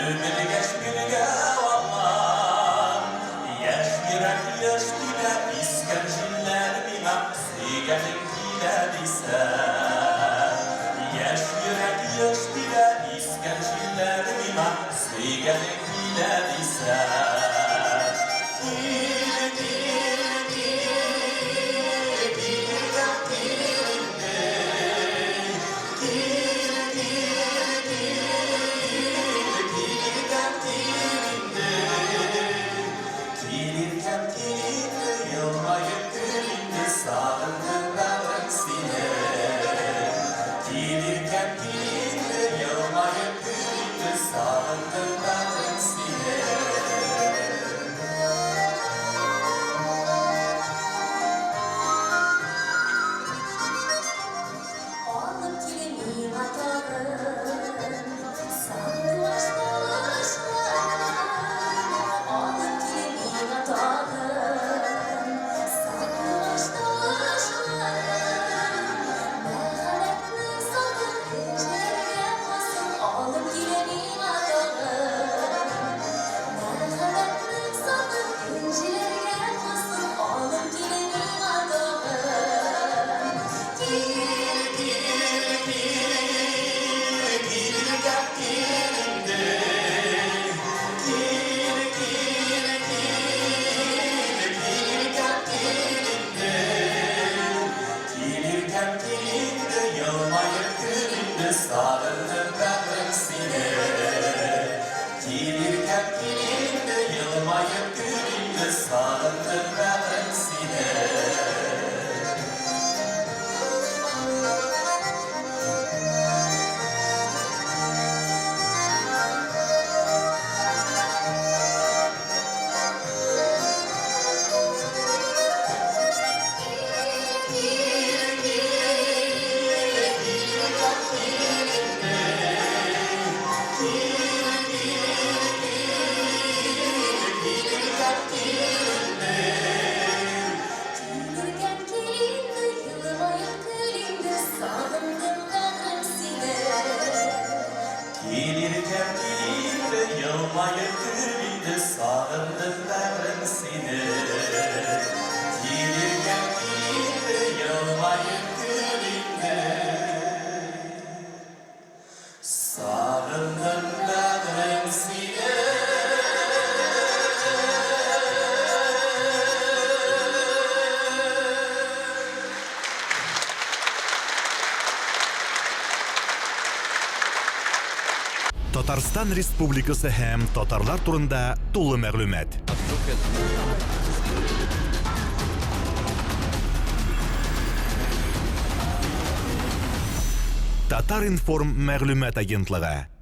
Gülge vallan Yaş yürek yaş dile İsken jiller bilmem Seygenin dile ise Yaş yürek yaş dile İsken jiller bilmem Seygenin dile ise Sarıldım ben sine Gelirken gelinde yılmayıp gülümde sarıldım ben sine Gelirken gelinde yılmayıp gülümde sarıldım ben sine Gelirken gelinde yılmayıp gülümde sarıldım ben sine Татарстан Республикасы һәм татарлар турында тулы мәгълүмат. Татар информ мәгълүмат агентлыгы